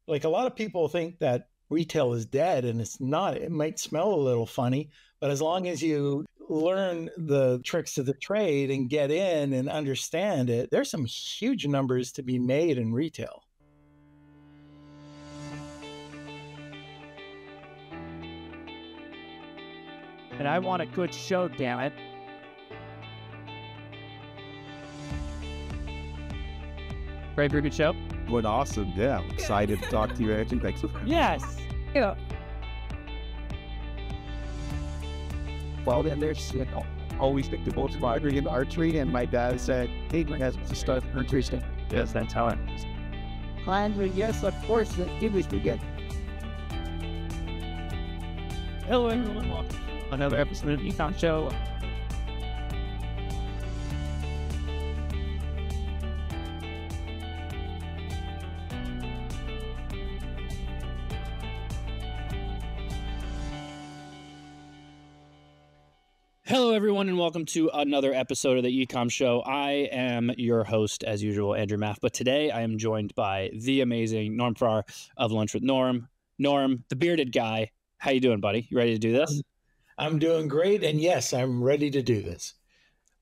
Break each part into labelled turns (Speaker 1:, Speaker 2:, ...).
Speaker 1: like a lot of people think that retail is dead, and it's not. It might smell a little funny, but as long as you learn the tricks of the trade and get in and understand it, there's some huge numbers to be made in retail.
Speaker 2: And I want a good show, damn it. Ready for a good show?
Speaker 3: What awesome. Yeah. I'm excited to talk to you, Andrew. Thanks for
Speaker 2: Yes. Yeah. Well, then there's always think the most inspiring in archery, and my dad said, hey, my dad to start archery. Yes, that's how it is. Climbing, yes, of course, give us to get. Hello, everyone. Welcome to another episode of the Ecom Show. Hello, everyone, and welcome to another episode of the Ecom Show. I am your host, as usual, Andrew Maff, but today I am joined by the amazing Norm Farrar of Lunch with Norm. Norm, the bearded guy. How you doing, buddy? You ready to do this?
Speaker 1: I'm doing great, and yes, I'm ready to do this.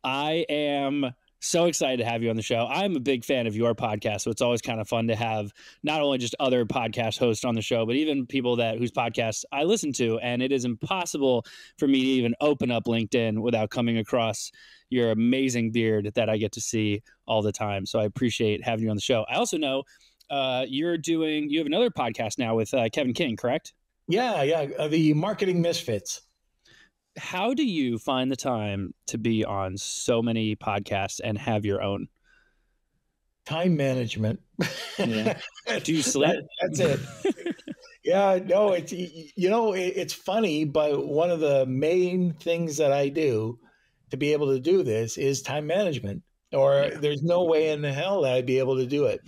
Speaker 2: I am so excited to have you on the show. I'm a big fan of your podcast, so it's always kind of fun to have not only just other podcast hosts on the show, but even people whose podcasts I listen to. And it is impossible for me to even open up LinkedIn without coming across your amazing beard that I get to see all the time. So I appreciate having you on the show. I also know you have another podcast now with Kevin King, correct?
Speaker 1: Yeah, the Marketing Misfits.
Speaker 2: How do you find the time to be on so many podcasts and have your own?
Speaker 1: Time management.
Speaker 2: Yeah. Do you sleep?
Speaker 1: That's it. Yeah, no, it's funny, but one of the main things that I do to be able to do this is time management, or there's no way in the hell that I'd be able to do it.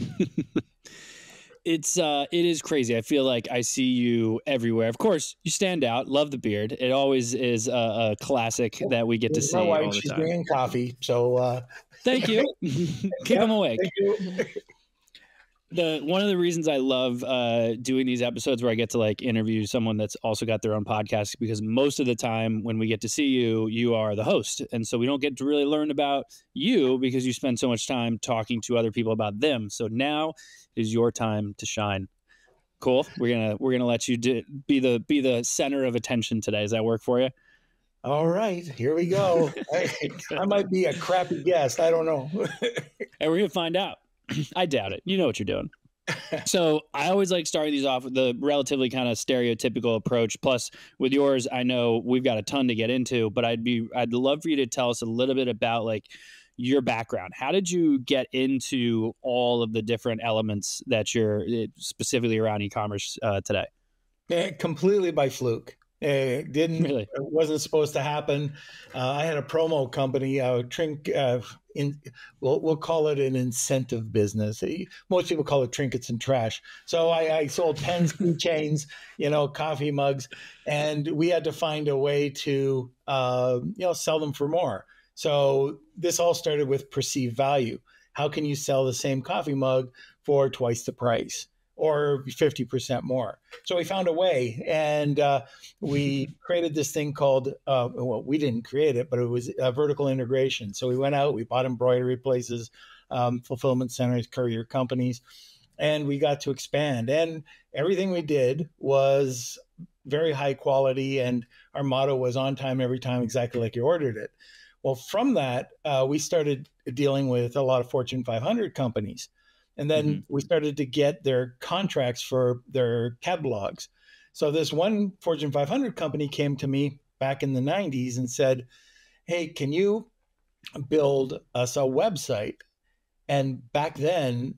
Speaker 2: It is crazy. I feel like I see you everywhere. Of course, you stand out. Love the beard. It always is a classic that we get to see.
Speaker 1: My wife,
Speaker 2: all the
Speaker 1: she's
Speaker 2: time.
Speaker 1: drinking coffee, so
Speaker 2: thank you. Keep them awake.
Speaker 1: Thank you.
Speaker 2: One of the reasons I love doing these episodes where I get to like interview someone that's also got their own podcast, because most of the time when we get to see you, you are the host. And so we don't get to really learn about you because you spend so much time talking to other people about them. So now is your time to shine. Cool. We're gonna let you be the center of attention today. Does that work for you?
Speaker 1: All right, here we go. I might be a crappy guest. I don't know.
Speaker 2: And we're gonna find out. I doubt it. You know what you're doing. So I always like starting these off with the relatively kind of stereotypical approach. Plus, with yours, I know we've got a ton to get into, but I'd love for you to tell us a little bit about like your background. How did you get into all of the different elements that you're specifically around e-commerce today?
Speaker 1: Completely by fluke. It wasn't supposed to happen. I had a promo company, we'll call it an incentive business. Most people call it trinkets and trash. So I sold pens, keychains, coffee mugs, and we had to find a way to, sell them for more. So this all started with perceived value. How can you sell the same coffee mug for twice the price or 50% more? So we found a way, and we created this thing called, we didn't create it, but it was vertical integration. So we went out, we bought embroidery places, fulfillment centers, courier companies, and we got to expand. And everything we did was very high quality, and our motto was on time, every time, exactly like you ordered it. Well, from that, we started dealing with a lot of Fortune 500 companies. And then we started to get their contracts for their catalogs. So this one Fortune 500 company came to me back in the 90s and said, hey, can you build us a website? And back then,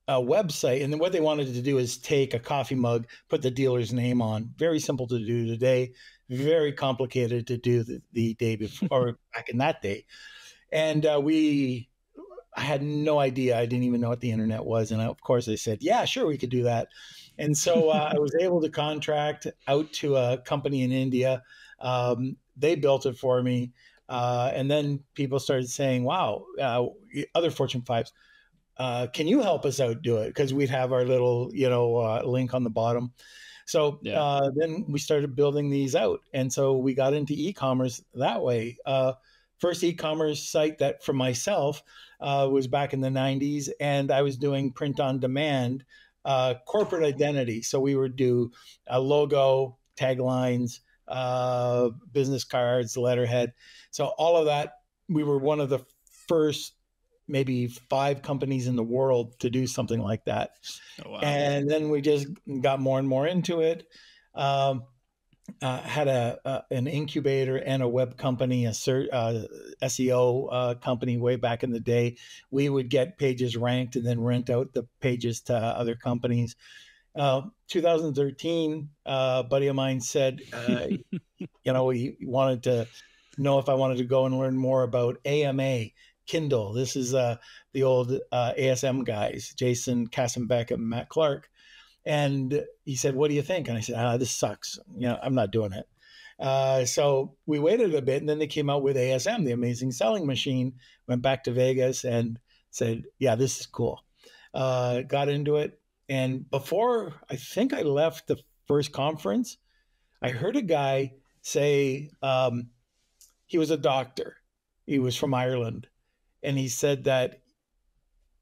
Speaker 1: a website, and then what they wanted to do is take a coffee mug, put the dealer's name on. Very simple to do today, very complicated to do the day before, or back in that day. And I had no idea. I didn't even know what the internet was. And of course, they said, yeah, sure, we could do that. And so I was able to contract out to a company in India. They built it for me. And then people started saying, wow, other Fortune 5s, can you help us out do it? Because we'd have our little, link on the bottom. So then we started building these out. And so we got into e-commerce that way. First e-commerce site that for myself was back in the 90s. And I was doing print on demand, corporate identity. So we would do a logo, taglines, business cards, letterhead. So all of that, we were one of the first maybe 5 companies in the world to do something like that. Oh, wow. And then we just got more and more into it. Had an incubator and a web company, a SEO company way back in the day. We would get pages ranked and then rent out the pages to other companies. 2013, a buddy of mine said, he wanted to know if I wanted to go and learn more about AMA, Kindle. This is the old ASM guys, Jason Kassenbeck and Matt Clark. And he said, what do you think? And I said, this sucks. I'm not doing it. So we waited a bit, and then they came out with ASM, the Amazing Selling Machine, went back to Vegas and said, yeah, this is cool. Got into it. And before I think I left the first conference, I heard a guy say he was a doctor. He was from Ireland. And he said that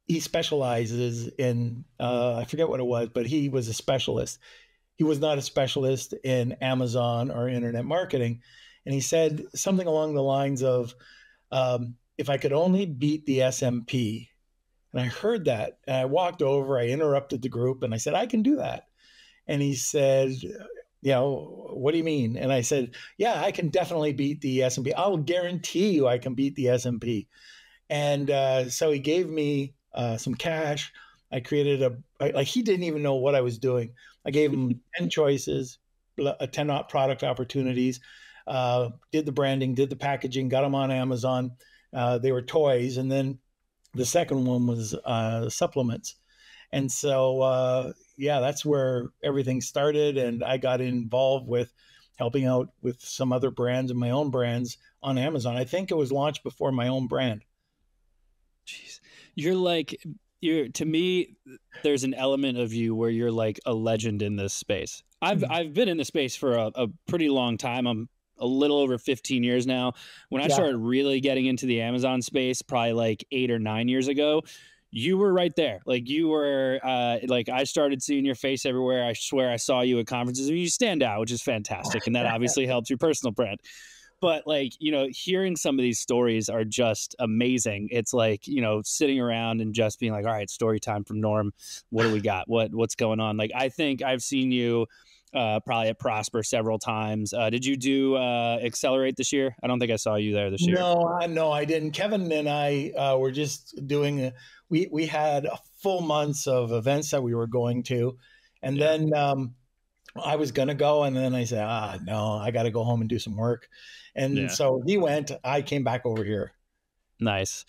Speaker 1: he specializes in, I forget what it was, but he was a specialist. He was not a specialist in Amazon or internet marketing. And he said something along the lines of, if I could only beat the SMP. And I heard that, and I walked over, I interrupted the group, and I said, I can do that. And he said, what do you mean? And I said, yeah, I can definitely beat the SMP. I'll guarantee you I can beat the SMP. And so he gave me some cash. I created he didn't even know what I was doing. I gave him 10 choices, 10 product opportunities, did the branding, did the packaging, got them on Amazon. They were toys. And then the second one was supplements. And so, that's where everything started. And I got involved with helping out with some other brands and my own brands on Amazon. I think it was launched before my own brand.
Speaker 2: Jeez. To me, there's an element of you where you're like a legend in this space. I've been in the space for a pretty long time. I'm a little over 15 years now. When I started really getting into the Amazon space, probably like 8 or 9 years ago, you were right there. Like you were, I started seeing your face everywhere. I swear I saw you at conferences. I mean, you stand out, which is fantastic. And that obviously helps your personal brand. But hearing some of these stories are just amazing. It's like, sitting around and just being like, all right, story time from Norm. What do we got? What's going on? Like, I think I've seen you probably at Prosper several times. Did you do Accelerate this year? I don't think I saw you there this year.
Speaker 1: No, I didn't. Kevin and I were just doing, we had a full months of events that we were going to. And then I was going to go. And then I said, no, I got to go home and do some work. And so he went, I came back over here.
Speaker 2: Nice.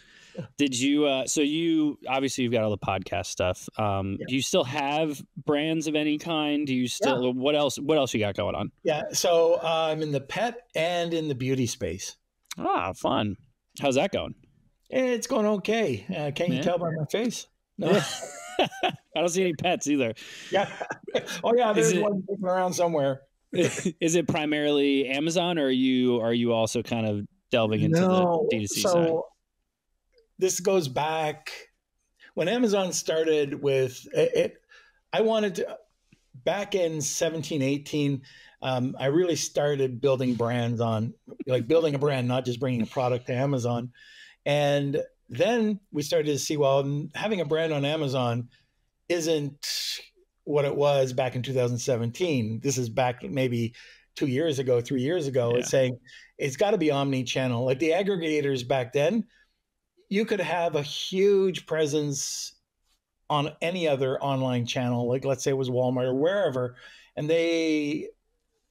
Speaker 2: Did you, so you, obviously you've got all the podcast stuff. Do you still have brands of any kind? Do you still, what else you got going on?
Speaker 1: Yeah. So I'm in the pet and in the beauty space.
Speaker 2: Fun. How's that going?
Speaker 1: It's going okay. Can't you tell by my face? No.
Speaker 2: I don't see any pets either.
Speaker 1: Yeah. Oh yeah. There's one around somewhere.
Speaker 2: Is it primarily Amazon, or are you also kind of delving into the D2C side?
Speaker 1: This goes back when Amazon started with it. I wanted to, back in 17, 18, I really started building brands on, building a brand, not just bringing a product to Amazon. And then we started to see, having a brand on Amazon isn't what it was back in 2017. This is back maybe 2 years ago, 3 years ago. It's saying it's got to be omni-channel. Like the aggregators back then, you could have a huge presence on any other online channel, like let's say it was Walmart or wherever, and they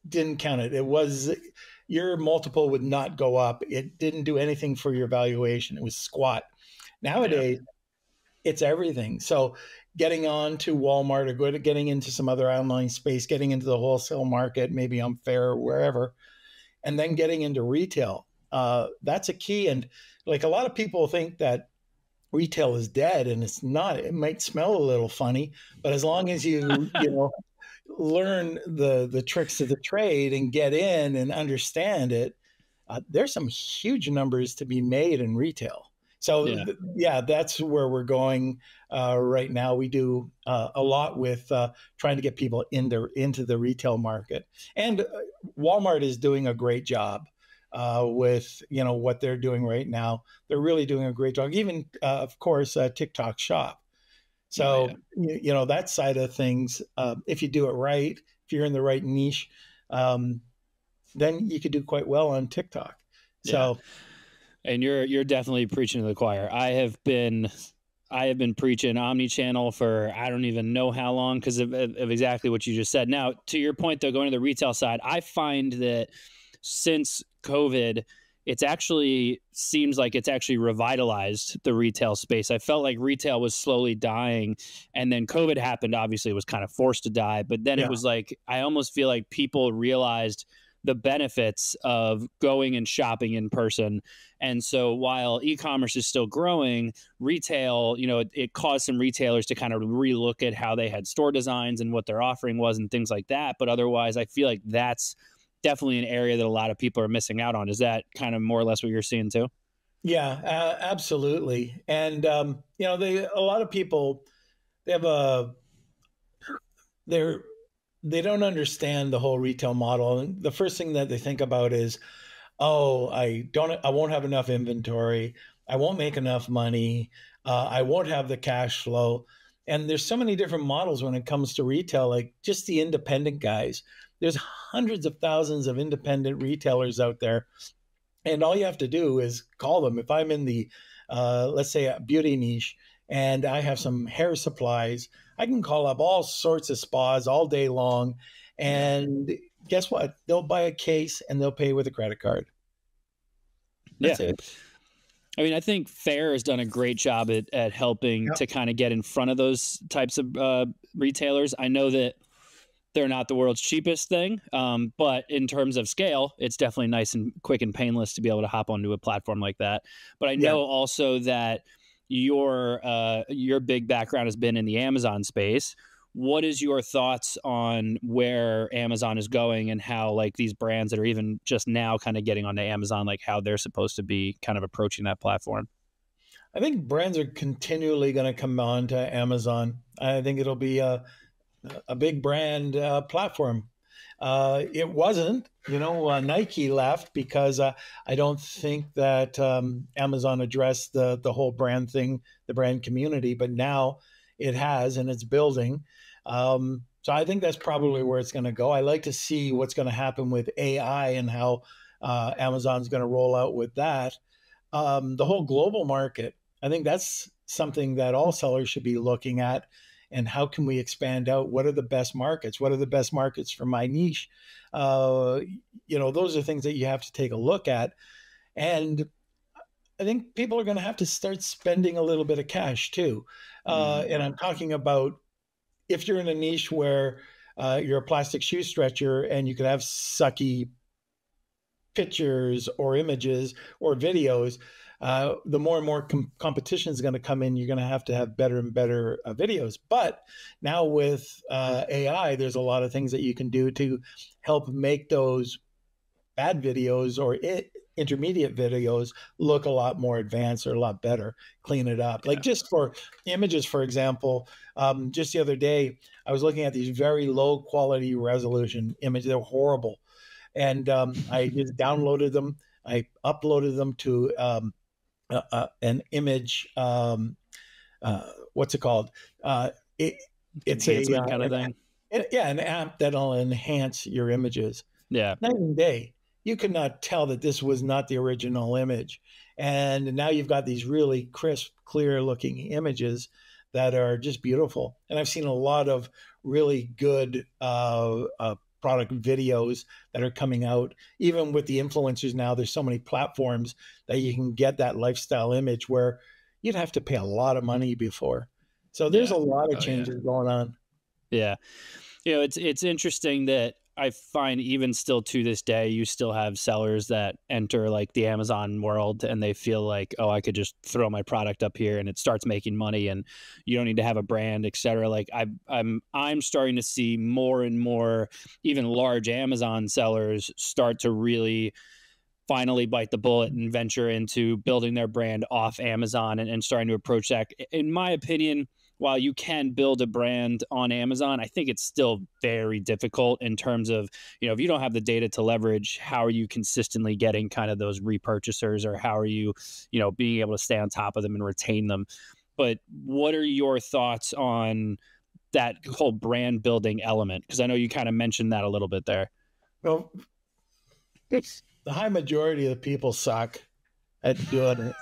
Speaker 1: didn't count it. It was, your multiple would not go up. It didn't do anything for your valuation. It was squat. Nowadays, it's everything. So getting on to Walmart or getting into some other online space, getting into the wholesale market, maybe on Fair or wherever, and then getting into retail. That's a key. And like a lot of people think that retail is dead, and it's not. It might smell a little funny, but as long as you learn the tricks of the trade and get in and understand it, there's some huge numbers to be made in retail. So yeah, that's where we're going right now. We do a lot with trying to get people into the retail market, and Walmart is doing a great job with what they're doing right now. They're really doing a great job. Even of course TikTok Shop. So that side of things, if you do it right, if you're in the right niche, then you could do quite well on TikTok. So,
Speaker 2: and you're definitely preaching to the choir. I have been preaching omni-channel for I don't even know how long because of exactly what you just said. Now, to your point though, going to the retail side, I find that since COVID, it's actually seems like it's actually revitalized the retail space. I felt like retail was slowly dying, and then COVID happened. Obviously, it was kind of forced to die, but then it was like I almost feel like people realized the benefits of going and shopping in person. And so while e-commerce is still growing, retail, it caused some retailers to kind of relook at how they had store designs and what their offering was and things like that. But otherwise, I feel like that's definitely an area that a lot of people are missing out on. Is that kind of more or less what you're seeing too?
Speaker 1: Yeah, absolutely. And, a lot of people, they don't understand the whole retail model. And the first thing that they think about is, oh, I won't have enough inventory. I won't make enough money. I won't have the cash flow. And there's so many different models when it comes to retail, like just the independent guys. There's hundreds of thousands of independent retailers out there. And all you have to do is call them. If I'm in the, let's say, a beauty niche and I have some hair supplies, I can call up all sorts of spas all day long. And guess what? They'll buy a case and they'll pay with a credit card. That's it.
Speaker 2: I mean, I think Faire has done a great job at helping to kind of get in front of those types of retailers. I know that they're not the world's cheapest thing, but in terms of scale, it's definitely nice and quick and painless to be able to hop onto a platform like that. But I know also that your big background has been in the Amazon space. What is your thoughts on where Amazon is going and how like these brands that are even just now kind of getting onto Amazon, like how they're supposed to be kind of approaching that platform?
Speaker 1: I think brands are continually going to come on to Amazon. I think it'll be a big brand platform. It wasn't, Nike left because I don't think that Amazon addressed the whole brand thing, the brand community, but now it has and it's building. So I think that's probably where it's going to go. I like to see what's going to happen with AI and how Amazon's going to roll out with that. The whole global market, I think that's something that all sellers should be looking at. And how can we expand out? What are the best markets? What are the best markets for my niche? Those are things that you have to take a look at. And I think people are going to have to start spending a little bit of cash too. And I'm talking about if you're in a niche where you're a plastic shoe stretcher and you could have sucky pictures or images or videos, the more and more competition is going to come in. You're going to have better and better videos. But now with AI, there's a lot of things that you can do to help make those bad videos or intermediate videos look a lot more advanced or a lot better, clean it up. Like just for images, for example, just the other day, I was looking at these very low quality resolution images. They're horrible. And I just downloaded them. I uploaded them to an image. What's it called? It's a
Speaker 2: kind of thing.
Speaker 1: An app that'll enhance your images.
Speaker 2: Yeah.
Speaker 1: Night and day. You could not tell that this was not the original image. And now you've got these really crisp, clear looking images that are just beautiful. And I've seen a lot of really good product videos that are coming out. Even with the influencers now, there's so many platforms that you can get that lifestyle image where you'd have to pay a lot of money before. So there's a lot of changes going on.
Speaker 2: Yeah. It's interesting that I find even still to this day, you still have sellers that enter like the Amazon world and they feel like, oh, I could just throw my product up here and it starts making money and you don't need to have a brand, et cetera. Like I'm starting to see more and more even large Amazon sellers start to really finally bite the bullet and venture into building their brand off Amazon and starting to approach that. In my opinion, while you can build a brand on Amazon, I think it's still very difficult in terms of, if you don't have the data to leverage, how are you consistently getting kind of those repurchasers, or how are you, being able to stay on top of them and retain them? But what are your thoughts on that whole brand building element? Because I know you kind of mentioned that a little bit there.
Speaker 1: Well, the high majority of the people suck at doing it.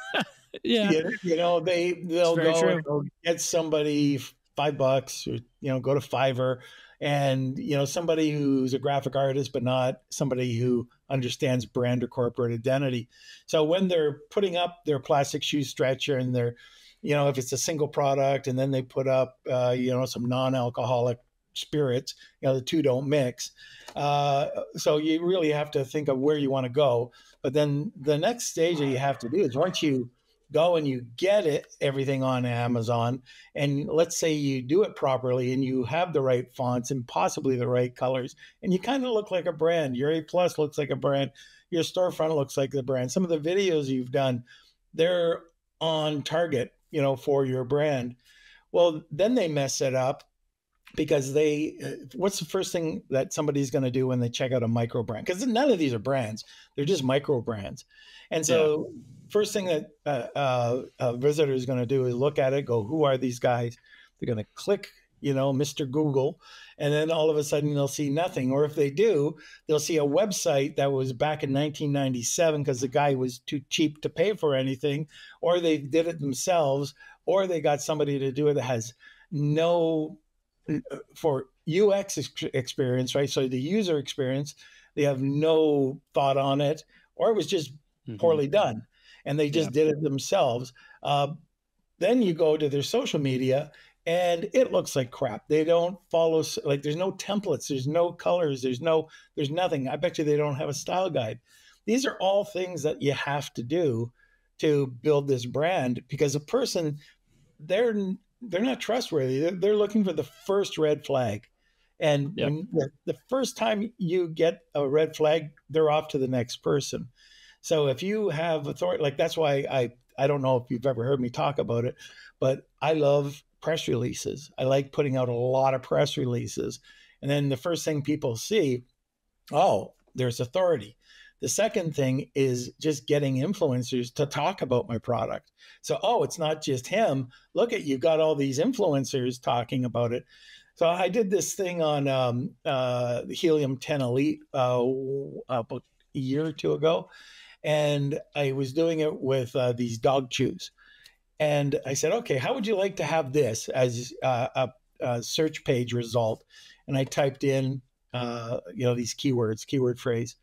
Speaker 2: Yeah.
Speaker 1: They'll go and they'll get somebody $5 or, go to Fiverr and, somebody who's a graphic artist, but not somebody who understands brand or corporate identity. So when they're putting up their plastic shoe stretcher and they're, if it's a single product and then they put up, some non-alcoholic spirits, the two don't mix. So you really have to think of where you want to go. But then the next stage that you have to do is once you go and you get everything on Amazon, and let's say you do it properly and you have the right fonts and possibly the right colors, and you kind of look like a brand. Your A+ looks like a brand. Your storefront looks like the brand. Some of the videos you've done, they're on target, for your brand. Well, then they mess it up because what's the first thing that somebody's going to do when they check out a micro brand? Because none of these are brands. They're just micro brands. And so first thing that a visitor is going to do is look at it, go, who are these guys? They're going to click, Mr. Google, and then all of a sudden they'll see nothing. Or if they do, they'll see a website that was back in 1997 because the guy was too cheap to pay for anything, or they did it themselves, or they got somebody to do it that has no for UX experience, right? So the user experience, they have no thought on it, or it was just poorly done and they just did it themselves. Then you go to their social media and it looks like crap. They don't follow, like there's no templates, there's no colors, there's nothing. I bet you they don't have a style guide. These are all things that you have to do to build this brand, because a person, they're not trustworthy. They're looking for the first red flag. And when the first time you get a red flag, they're off to the next person. So if you have authority, like that's why I don't know if you've ever heard me talk about it, but I love press releases. I like putting out a lot of press releases. And then the first thing people see, oh, there's authority. The second thing is just getting influencers to talk about my product. So, it's not just him. Look at, you got all these influencers talking about it. So I did this thing on the Helium 10 Elite about a year or two ago. And I was doing it with these dog chews. And I said, okay, how would you like to have this as a search page result? And I typed in, these keywords, keyword phrase.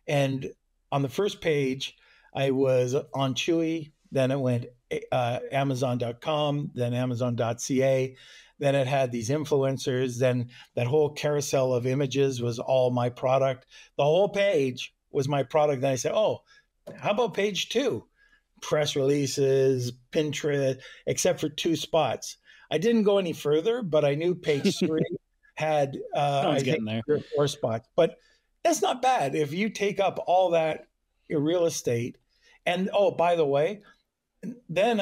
Speaker 1: And on the first page, I was on Chewy. Then it went Amazon.com, then Amazon.ca. Then it had these influencers. Then that whole carousel of images was all my product. The whole page was my product. Then I said, how about page 2? Press releases, Pinterest, except for 2 spots. I didn't go any further, but I knew page 3 had I think 3 or 4 spots. But that's not bad if you take up all that real estate. And by the way, then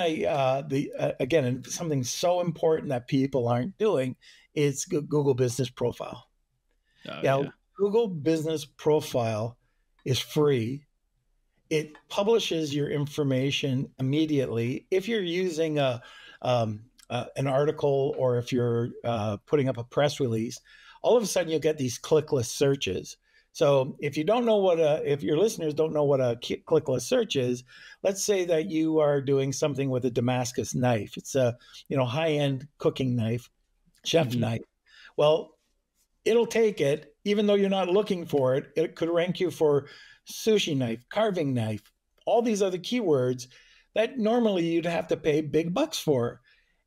Speaker 1: again, something so important that people aren't doing is Google Business Profile. Google Business Profile is free. It publishes your information immediately. If you're using an article, or if you're putting up a press release, all of a sudden you'll get these clickless searches. So if you don't know if your listeners don't know what a clickless search is, let's say that you are doing something with a Damascus knife. It's a high-end cooking knife, chef knife. Well, it'll take it, even though you're not looking for it. It could rank you for sushi knife, carving knife, all these other keywords that normally you'd have to pay big bucks for.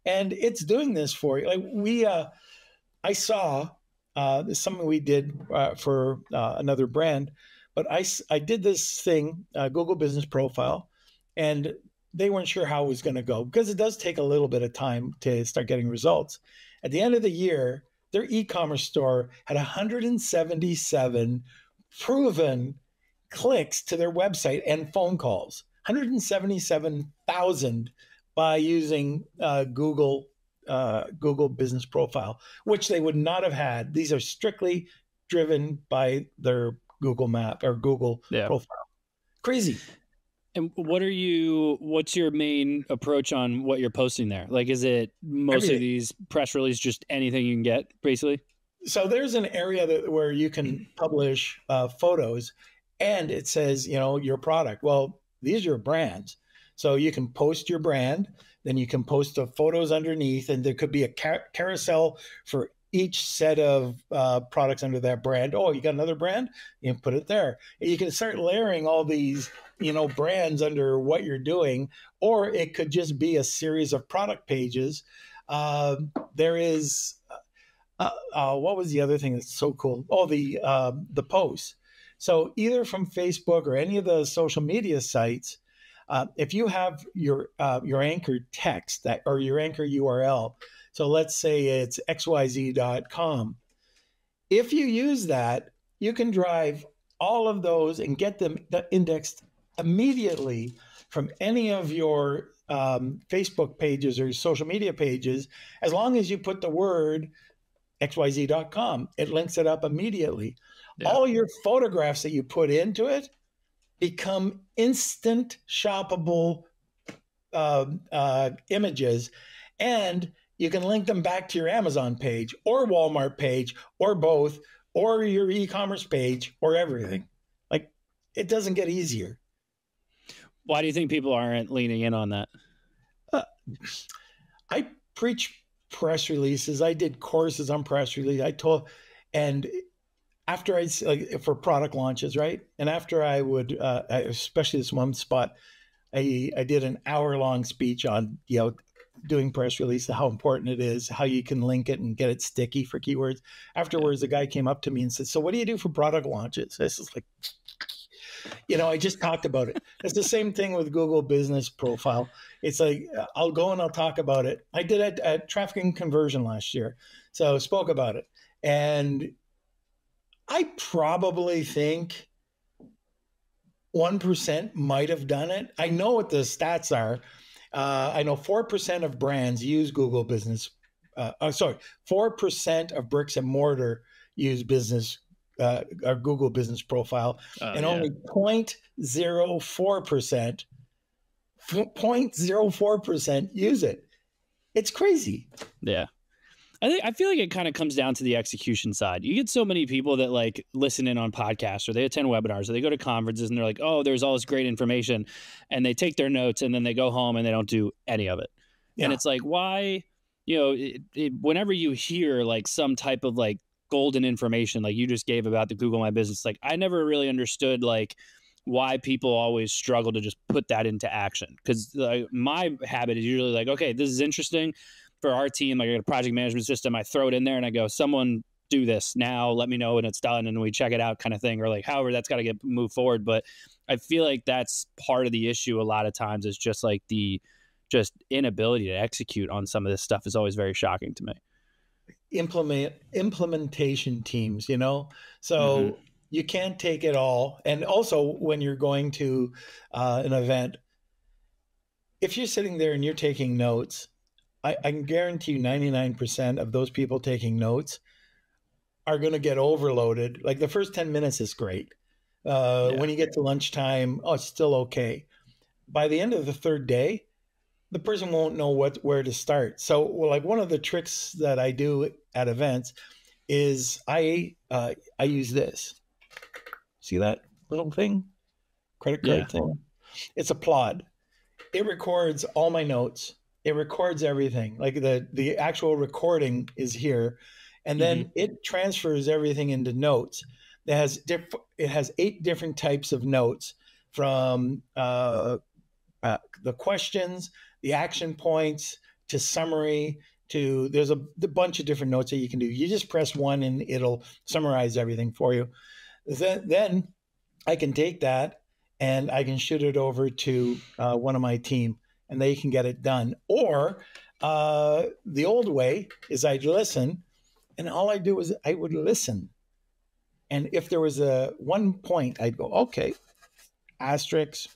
Speaker 1: And it's doing this for you. Like I saw This is something we did for another brand, but I did this thing, Google Business Profile, and they weren't sure how it was going to go because it does take a little bit of time to start getting results. At the end of the year, their e-commerce store had 177 proven clicks to their website and phone calls. 177,000 by using Google Business Profile, which they would not have had. These are strictly driven by their Google Map or Google Profile. Crazy.
Speaker 2: And what's your main approach on what you're posting there? Like, is it mostly these press releases, just anything you can get, basically?
Speaker 1: So there's an area where you can publish photos, and it says, your product. Well, these are brands. So you can post your brand, then you can post the photos underneath, and there could be a carousel for each set of products under that brand. Oh, you got another brand? You can put it there. And you can start layering all these, brands under what you're doing, or it could just be a series of product pages. There is, what was the other thing that's so cool? Oh, the posts. So either from Facebook or any of the social media sites, if you have your anchor text or your anchor URL, so let's say it's xyz.com. If you use that, you can drive all of those and get them indexed immediately from any of your Facebook pages or social media pages. As long as you put the word xyz.com, it links it up immediately. Yeah. All your photographs that you put into it become instant shoppable images, and you can link them back to your Amazon page or Walmart page or both, or your e-commerce page or everything. Like, it doesn't get easier.
Speaker 2: Why do you think people aren't leaning in on that?
Speaker 1: I preach press releases. I did courses on press release. And after for product launches, right? And after I would, especially this one spot, I did an hour-long speech on, doing press release, how important it is, how you can link it and get it sticky for keywords. Afterwards, the guy came up to me and said, "So what do you do for product launches?" This is like, I just talked about it. It's the same thing with Google Business Profile. It's like, I'll go and I'll talk about it. I did it at Traffic and Conversion last year. So I spoke about it. And I probably think 1% might have done it. I know what the stats are. I know 4% of brands use Google Business. 4% of bricks and mortar use our Google Business Profile, and only 0.04% use it. It's crazy.
Speaker 2: Yeah. I feel like it kind of comes down to the execution side. You get so many people that like listen in on podcasts, or they attend webinars, or they go to conferences, and they're like, "Oh, there's all this great information," and they take their notes, and then they go home and they don't do any of it. Yeah. And it's like, why? Whenever you hear like some type of like golden information, like you just gave about the Google My Business, like I never really understood like why people always struggle to just put that into action. Because my habit is usually like, okay, this is interesting for our team. Like I got a project management system, I throw it in there and I go, someone do this now, let me know when it's done, and we check it out, kind of thing. Or like, however, that's got to get moved forward. But I feel like that's part of the issue a lot of times, is just like the inability to execute on some of this stuff is always very shocking to me.
Speaker 1: Implementation teams, so you can't take it all. And also when you're going to an event, if you're sitting there and you're taking notes, I can guarantee you 99% of those people taking notes are going to get overloaded. Like the first 10 minutes is great. When you get to lunchtime, it's still okay. By the end of the third day, the person won't know where to start. So like one of the tricks that I do at events is I use this. See that little thing? Credit card thing? It's a Plod. It records all my notes. It records everything. Like the actual recording is here. And then it transfers everything into notes. It has 8 different types of notes, from the questions, the action points, to summary, there's a bunch of different notes that you can do. You just press one and it'll summarize everything for you. Then I can take that and I can shoot it over to one of my team and they can get it done. Or the old way is I'd listen, and all I do is I would listen. And if there was a one point, I'd go, okay, asterisk,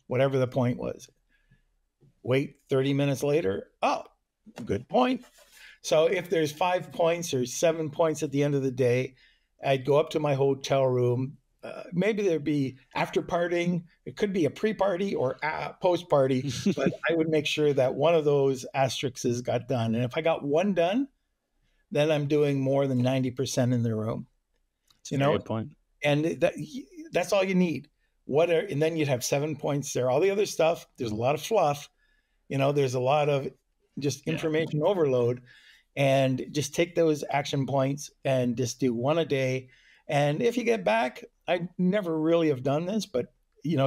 Speaker 1: whatever the point was. Wait 30 minutes later. Oh, good point. So if there's 5 points or 7 points at the end of the day, I'd go up to my hotel room. Maybe there'd be after partying. It could be a pre-party or post party, but I would make sure that one of those asterisks got done. And if I got one done, then I'm doing more than 90% in the room.
Speaker 2: That's a great point.
Speaker 1: And that's all you need. And then you'd have 7 points there. All the other stuff, there's a lot of fluff. There's a lot of just information overload. And just take those action points and just do one a day. And if you get back, I never really have done this, but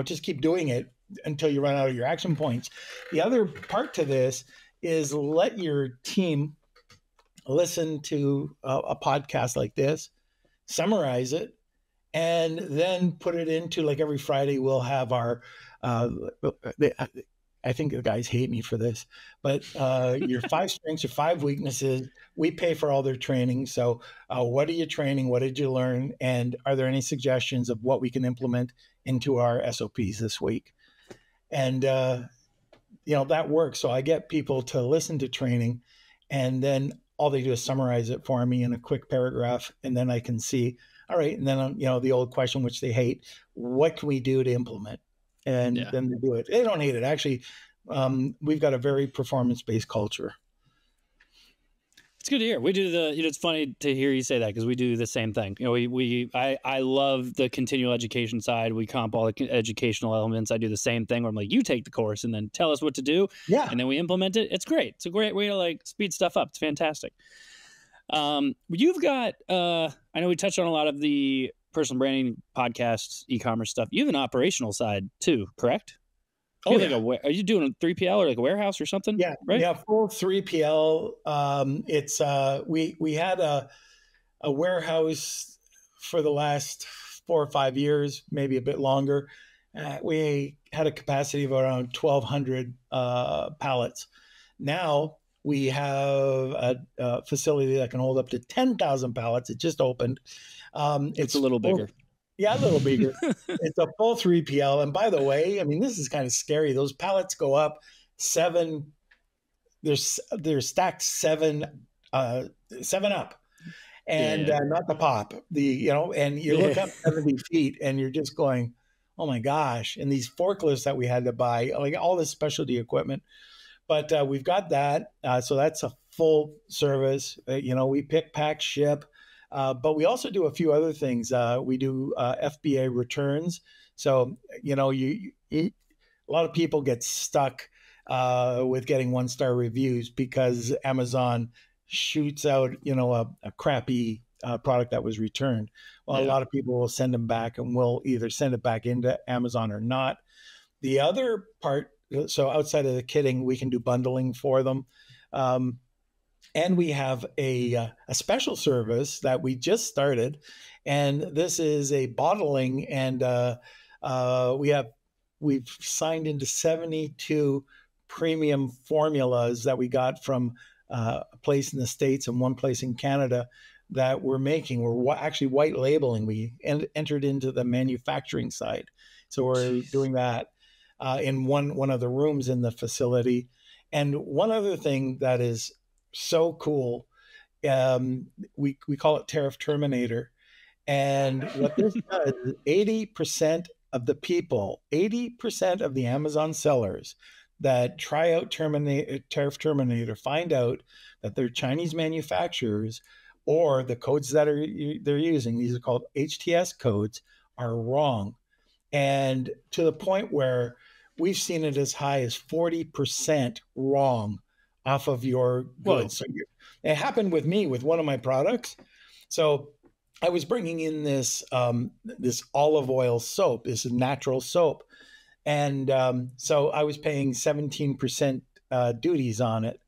Speaker 1: just keep doing it until you run out of your action points. The other part to this is let your team listen to a podcast like this, summarize it, and then put it into, like, every Friday we'll have our I think the guys hate me for this, but your 5 strengths, your 5 weaknesses, we pay for all their training. So what are you training? What did you learn? And are there any suggestions of what we can implement into our SOPs this week? And, that works. So I get people to listen to training, and then all they do is summarize it for me in a quick paragraph. And then I can see, all right. And then, the old question, which they hate, what can we do to implement? And then they do it. They don't hate it. Actually, we've got a very performance-based culture.
Speaker 2: It's good to hear. We do it's funny to hear you say that, because we do the same thing. I love the continual education side. We comp all the educational elements. I do the same thing where I'm like, you take the course and then tell us what to do. Yeah. And then we implement it. It's great. It's a great way to speed stuff up. It's fantastic. You've got, I know we touched on a lot of the personal branding podcasts, e-commerce stuff. You have an operational side too, correct? Are you doing a 3PL or like a warehouse or something?
Speaker 1: Yeah,
Speaker 2: right?
Speaker 1: Yeah, full 3PL. It's we had a warehouse for the last 4 or 5 years, maybe a bit longer. We had a capacity of around 1,200 pallets. Now we have a facility that can hold up to 10,000 pallets. It just opened.
Speaker 2: It's a little bigger.
Speaker 1: Yeah, a little bigger. It's a full 3PL. And by the way, this is kind of scary. Those pallets go up 7. They're stacked 7 up, and not the pop. And you look up 70 feet, and you're just going, oh my gosh! And these forklifts that we had to buy, like all this specialty equipment. But we've got that, so that's a full service. We pick, pack, ship. But we also do a few other things. We do FBA returns. So, a lot of people get stuck with getting 1-star reviews because Amazon shoots out, a crappy product that was returned. Well, a lot of people will send them back, and we'll either send it back into Amazon or not. The other part, so outside of the kitting, we can do bundling for them. And we have a special service that we just started, and this is a bottling. And we've signed into 72 premium formulas that we got from a place in the States and one place in Canada that we're making. We're actually white labeling. We entered into the manufacturing side, so we're doing that in one of the rooms in the facility. And one other thing that is so cool, we call it Tariff Terminator. And what this does is 80% of the people, 80% of the Amazon sellers that try out Tariff Terminator find out that they're Chinese manufacturers, or the codes that they're using, these are called HTS codes, are wrong. And to the point where we've seen it as high as 40% wrong off of your goods. So it happened with me with one of my products. So I was bringing in this olive oil soap, this natural soap. And so I was paying 17% duties on it.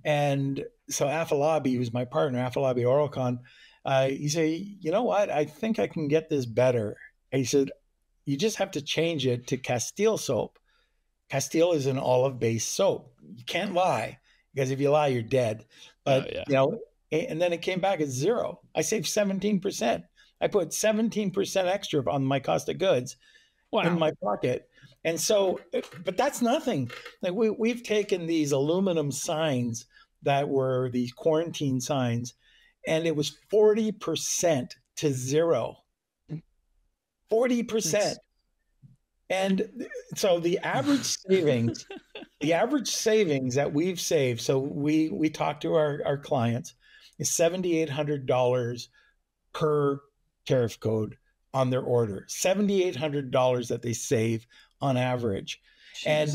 Speaker 1: And so Afalabi, who's my partner, Afalabi Oralcon, he said, you know what? I think I can get this better. And he said, you just have to change it to Castile soap. Castile is an olive-based soap. You can't lie, because if you lie, you're dead. But, and then it came back at 0. I saved 17%. I put 17% extra on my cost of goods in my pocket. And so, but that's nothing. Like we've taken these aluminum signs that were these quarantine signs, and it was 40% to 0. 40%. And so the average savings, that we've saved, so we talk to our clients, is $7,800 per tariff code on their order. $7,800 that they save on average. Jeez. And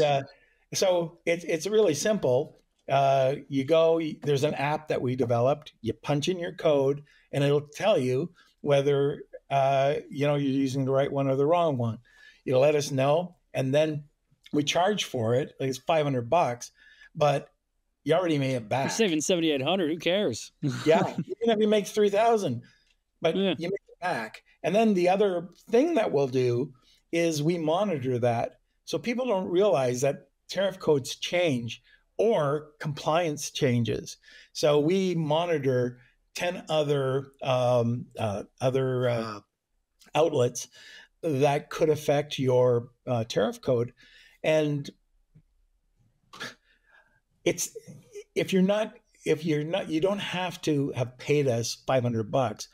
Speaker 1: so it's really simple. You go, there's an app that we developed, you punch in your code and it'll tell you whether you're using the right one or the wrong one. You let us know, and then we charge for it. Like it's $500, but you already made it back.
Speaker 2: You're saving $7,800. Who cares?
Speaker 1: Yeah, even if you make $3,000, but you make it back. And then the other thing that we'll do is we monitor that, so people don't realize that tariff codes change or compliance changes. So we monitor 10 other outlets that could affect your tariff code. And it's, you don't have to have paid us $500.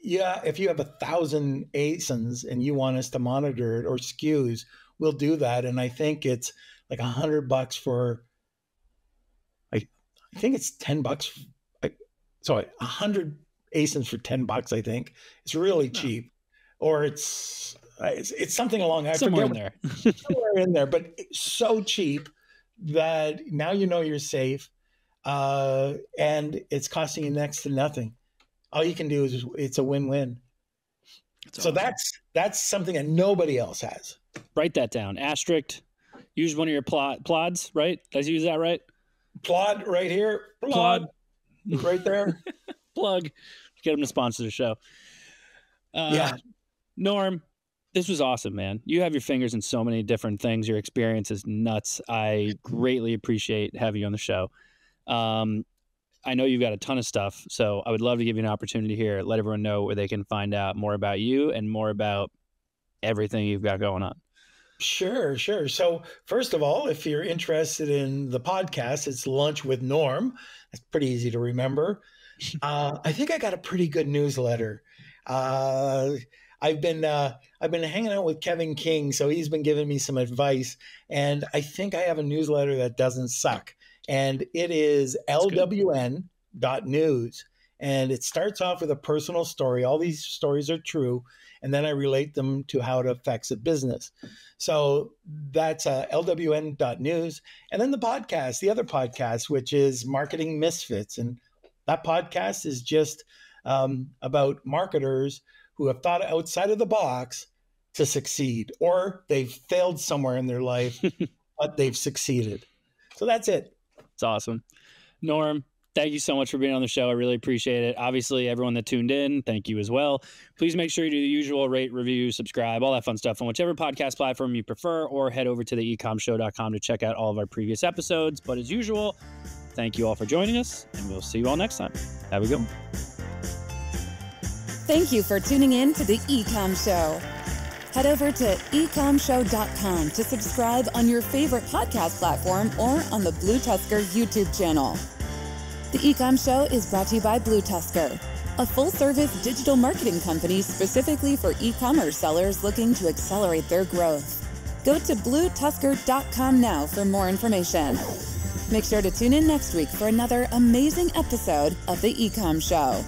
Speaker 1: Yeah, if you have 1,000 ASINs and you want us to monitor it, or SKUs, we'll do that. And I think it's like $100 for, I think it's $10. Sorry, 100 ASINs for $10. I think it's really cheap. Or it's something along
Speaker 2: somewhere in there.
Speaker 1: Somewhere in there, but it's so cheap that now you know you're safe, and it's costing you next to nothing. All you can do is it's a win-win. So awesome. That's something that nobody else has.
Speaker 2: Write that down. Asterisk. Use one of your plods, right? Did I use that right?
Speaker 1: Plod right here. Plod right there.
Speaker 2: Plug. Get them to sponsor the show.
Speaker 1: Yeah.
Speaker 2: Norm, this was awesome, man. You have your fingers in so many different things. Your experience is nuts. I greatly appreciate having you on the show. I know you've got a ton of stuff, so I would love to give you an opportunity here. Let everyone know where they can find out more about you and more about everything you've got going on.
Speaker 1: Sure. So first of all, if you're interested in the podcast, it's Lunch with Norm. That's pretty easy to remember. I think I got a pretty good newsletter. I've been hanging out with Kevin King, so he's been giving me some advice, and I think I have a newsletter that doesn't suck, and it is lwn.news, and it starts off with a personal story. All these stories are true, and then I relate them to how it affects a business. So that's lwn.news, and then the podcast, the other podcast, which is Marketing Misfits, and that podcast is just about marketers who have thought outside of the box to succeed, or they've failed somewhere in their life, but they've succeeded. So that's it.
Speaker 2: It's awesome. Norm, thank you so much for being on the show. I really appreciate it. Obviously, everyone that tuned in, thank you as well. Please make sure you do the usual: rate, review, subscribe, all that fun stuff on whichever podcast platform you prefer, or head over to the ecomshow.com to check out all of our previous episodes. But as usual, thank you all for joining us, and we'll see you all next time. Have a good one.
Speaker 4: Thank you for tuning in to the Ecom Show. Head over to ecomshow.com to subscribe on your favorite podcast platform or on the Blue Tusker YouTube channel. The Ecom Show is brought to you by Blue Tusker, a full-service digital marketing company specifically for e-commerce sellers looking to accelerate their growth. Go to bluetusker.com now for more information. Make sure to tune in next week for another amazing episode of the Ecom Show.